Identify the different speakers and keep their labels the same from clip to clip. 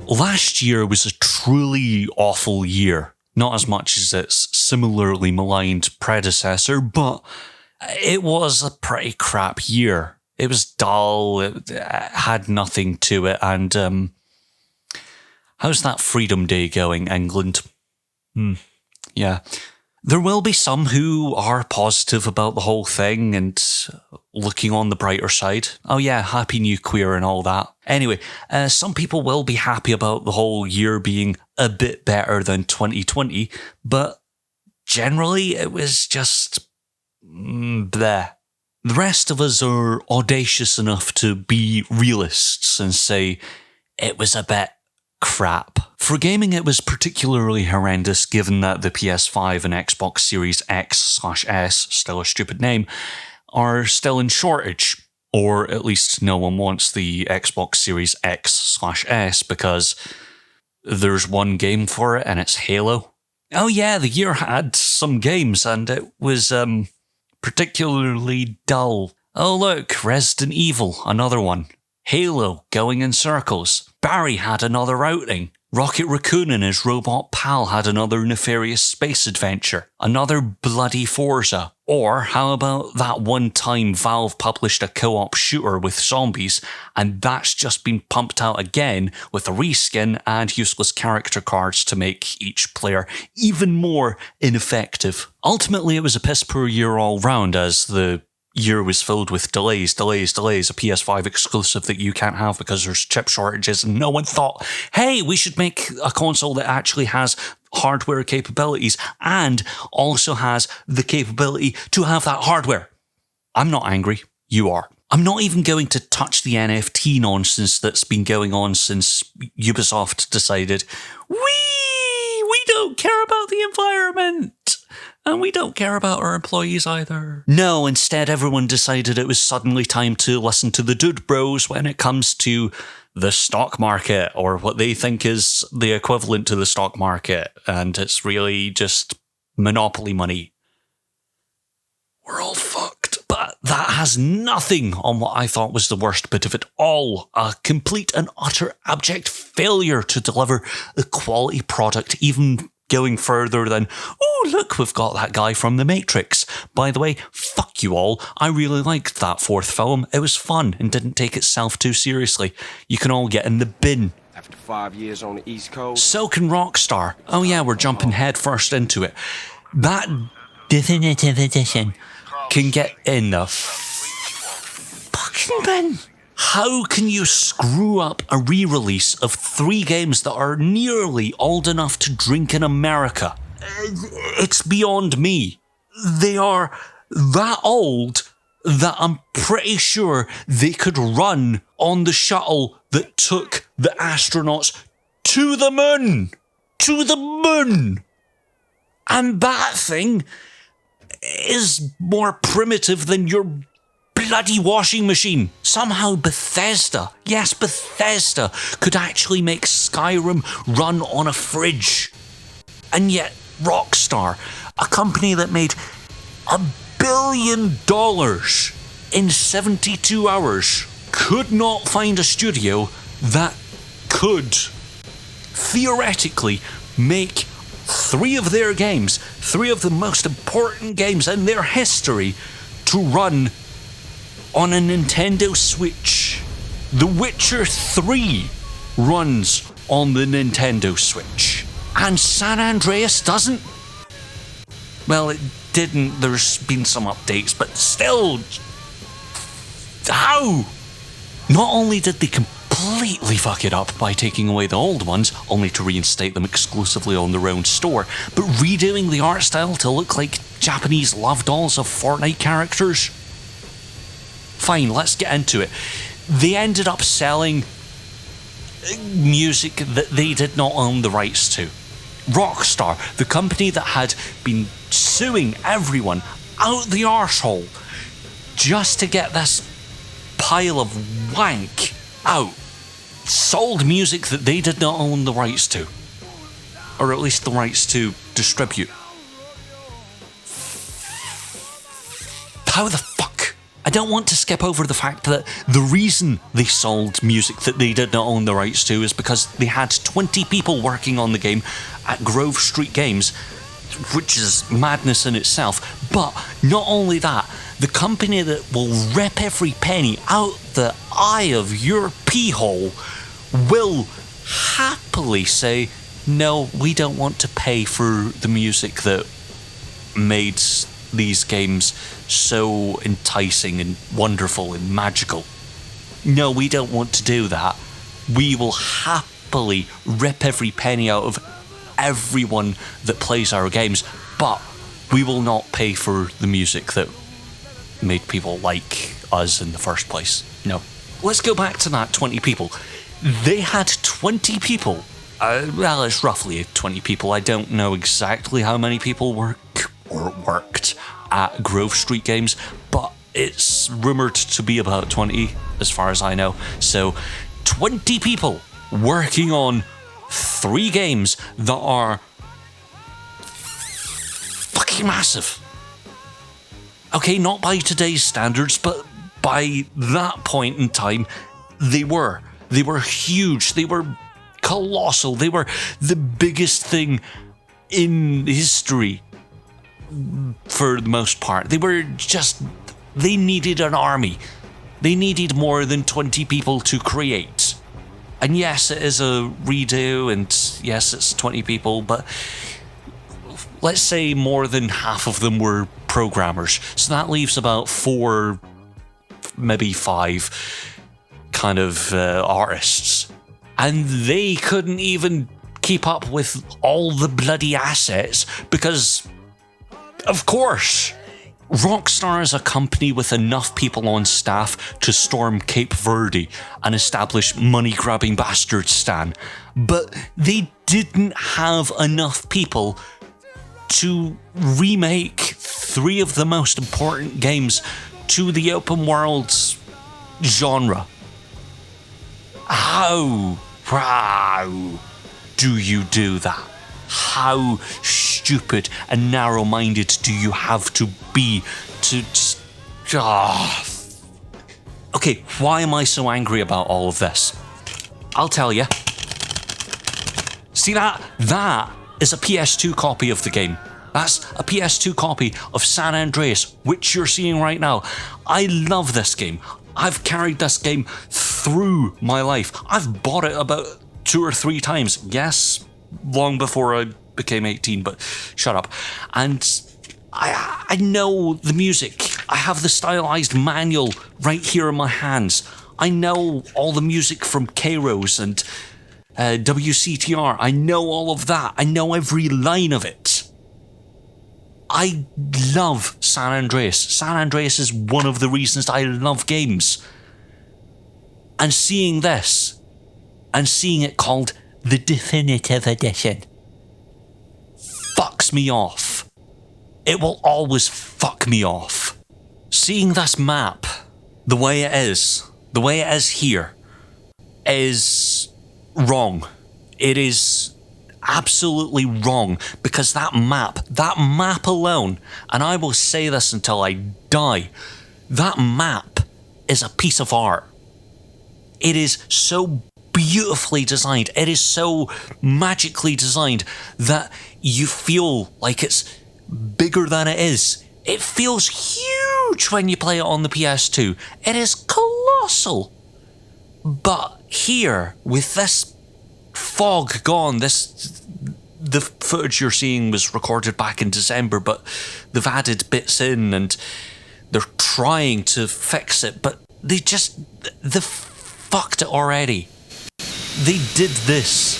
Speaker 1: Last year was a truly awful year. Not as much as its similarly maligned predecessor, but it was a pretty crap year. It was dull, it had nothing to it, and how's that Freedom Day going, England? Yeah. There will be some who are positive about the whole thing and looking on the brighter side. Oh yeah, happy new queer and all that. Anyway, some people will be happy about the whole year being a bit better than 2020, but generally it was just bleh. The rest of us are audacious enough to be realists and say it was a bit crap. For gaming, it was particularly horrendous given that the PS5 and Xbox Series X/S, still a stupid name, are still in shortage. Or at least no one wants the Xbox Series X/S because there's one game for it and it's Halo. Oh yeah, the year had some games and it was particularly dull. Oh look, Resident Evil, another one. Halo, going in circles. Barry had another outing. Rocket Raccoon and his robot pal had another nefarious space adventure. Another bloody Forza. Or how about that one time Valve published a co-op shooter with zombies, and that's just been pumped out again with a reskin and useless character cards to make each player even more ineffective. Ultimately, it was a piss poor year all round, as the year was filled with delays, a PS5 exclusive that you can't have because there's chip shortages, and no one thought, hey, we should make a console that actually has hardware capabilities and also has the capability to have that hardware. I'm not angry, you are. I'm not even going to touch the NFT nonsense that's been going on since Ubisoft decided, we don't care about the environment. And we don't care about our employees either. No, instead everyone decided it was suddenly time to listen to the dude bros when it comes to the stock market, or what they think is the equivalent to the stock market. And it's really just monopoly money. We're all fucked. But that has nothing on what I thought was the worst bit of it all. A complete and utter abject failure to deliver a quality product, even going further than, oh, look, we've got that guy from The Matrix. By the way, fuck you all. I really liked that fourth film. It was fun and didn't take itself too seriously. You can all get in the bin.
Speaker 2: After 5 years on the East Coast.
Speaker 1: So can Rockstar. Oh yeah, we're jumping head first into it. That definitive edition can get in the fucking bin. How can you screw up a re-release of 3 games that are nearly old enough to drink in America? It's beyond me. They are that old that I'm pretty sure they could run on the shuttle that took the astronauts to the moon. To the moon! And that thing is more primitive than your bloody washing machine. Somehow Bethesda, yes, Bethesda, could actually make Skyrim run on a fridge. And yet Rockstar, a company that made $1 billion in 72 hours, could not find a studio that could theoretically make 3 of their games, 3 of the most important games in their history, to run on a Nintendo Switch. The Witcher 3 runs on the Nintendo Switch. And San Andreas doesn't? Well, it didn't. There's been some updates, but still. How? Not only did they completely fuck it up by taking away the old ones, only to reinstate them exclusively on their own store, but redoing the art style to look like Japanese love dolls of Fortnite characters. Fine, let's get into it. They ended up selling music that they did not own the rights to. Rockstar, the company that had been suing everyone out the arsehole just to get this pile of wank out, sold music that they did not own the rights to. Or at least the rights to distribute. How the fuck? I don't want to skip over the fact that the reason they sold music that they did not own the rights to is because they had 20 people working on the game at Grove Street Games, which is madness in itself. But not only that, the company that will rip every penny out the eye of your pee hole will happily say, no, we don't want to pay for the music that made these games so enticing and wonderful and magical. No, we don't want to do that. We will happily rip every penny out of everyone that plays our games, but we will not pay for the music that made people like us in the first place. No. Let's go back to that 20 people. They had 20 people. Well, it's roughly 20 people. I don't know exactly how many people worked at Grove Street Games, but it's rumoured to be about 20 as far as I know. So 20 people working on 3 games that are fucking massive. Okay, not by today's standards, but by that point in time, they were. They were huge. They were colossal. They were the biggest thing in history for the most part. They needed an army. They needed more than 20 people to create. And yes, it is a redo, and yes, it's 20 people, but let's say more than half of them were programmers. So that leaves about 4, maybe 5 kind of artists. And they couldn't even keep up with all the bloody assets because, of course, Rockstar is a company with enough people on staff to storm Cape Verde and establish money-grabbing Bastardstan. But they didn't have enough people to remake 3 of the most important games to the open world genre. How do you do that? How stupid and narrow-minded do you have to be to just... Okay, why am I so angry about all of this? I'll tell you. See that? That is a PS2 copy of the game. That's a PS2 copy of San Andreas, which you're seeing right now. I love this game. I've carried this game through my life. I've bought it about 2 or 3 times. Yes, long before I became 18, but shut up. And I know the music. I have the stylized manual right here in my hands. I know all the music from Keiran and WCTR. I know all of that. I know every line of it. I love San Andreas. San Andreas is one of the reasons I love games. And seeing this, and seeing it called the Definitive Edition, fucks me off. It will always fuck me off. Seeing this map, the way it is here, is wrong. It is absolutely wrong, because that map alone, and I will say this until I die, that map is a piece of art. It is so beautifully designed, it is so magically designed that you feel like it's bigger than it is. It feels huge when you play it on the PS2. It is colossal. But here, with this fog gone, the footage you're seeing was recorded back in December, but they've added bits in and they're trying to fix it, but they fucked it already. They did this.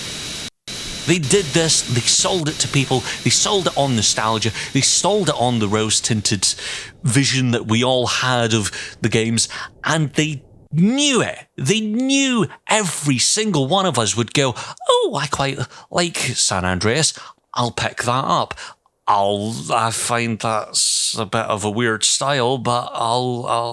Speaker 1: They sold it to people, they sold it on nostalgia, they sold it on the rose-tinted vision that we all had of the games, and they knew it. They knew every single one of us would go, oh, I quite like San Andreas, I'll pick that up. I find that's a bit of a weird style, but I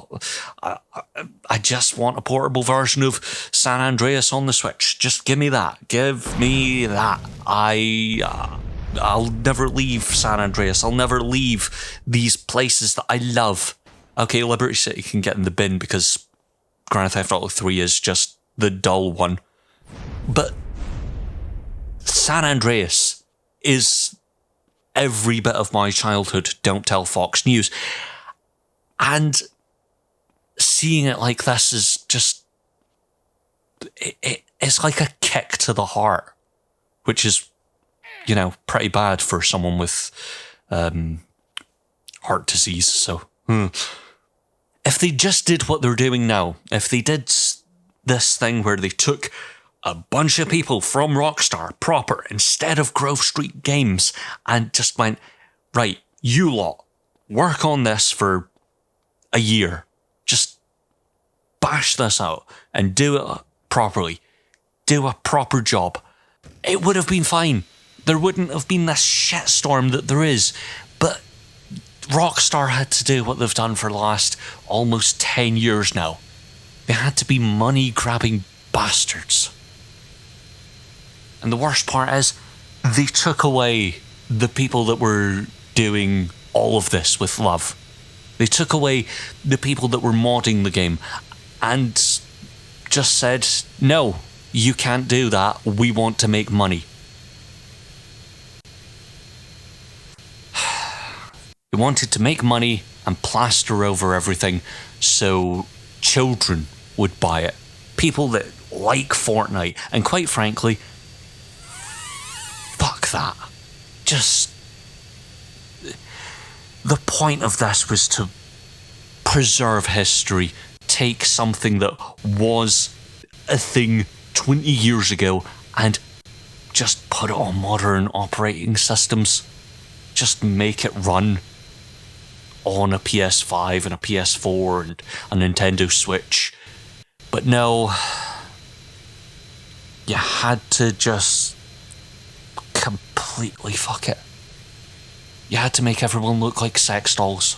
Speaker 1: just want a portable version of San Andreas on the Switch. Just give me that. Give me that. I'll never leave San Andreas. I'll never leave these places that I love. Okay, Liberty City can get in the bin because Grand Theft Auto 3 is just the dull one. But San Andreas is every bit of my childhood, don't tell Fox News. And seeing it like this is just... It's like a kick to the heart, which is, pretty bad for someone with heart disease. So, if they just did what they're doing now, if they did this thing where they took a bunch of people from Rockstar proper instead of Grove Street Games and just went, right, you lot, work on this for a year. Just bash this out and do it properly. Do a proper job. It would have been fine. There wouldn't have been this shitstorm that there is. But Rockstar had to do what they've done for the last almost 10 years now. They had to be money-grabbing bastards. And the worst part is, they took away the people that were doing all of this with love. They took away the people that were modding the game and just said, no, you can't do that. We want to make money. They wanted to make money and plaster over everything so children would buy it. People that like Fortnite. And quite frankly, fuck that. Just... The point of this was to preserve history. Take something that was a thing 20 years ago and just put it on modern operating systems. Just make it run on a PS5 and a PS4 and a Nintendo Switch. But no, you had to just completely fuck it. You had to make everyone look like sex dolls.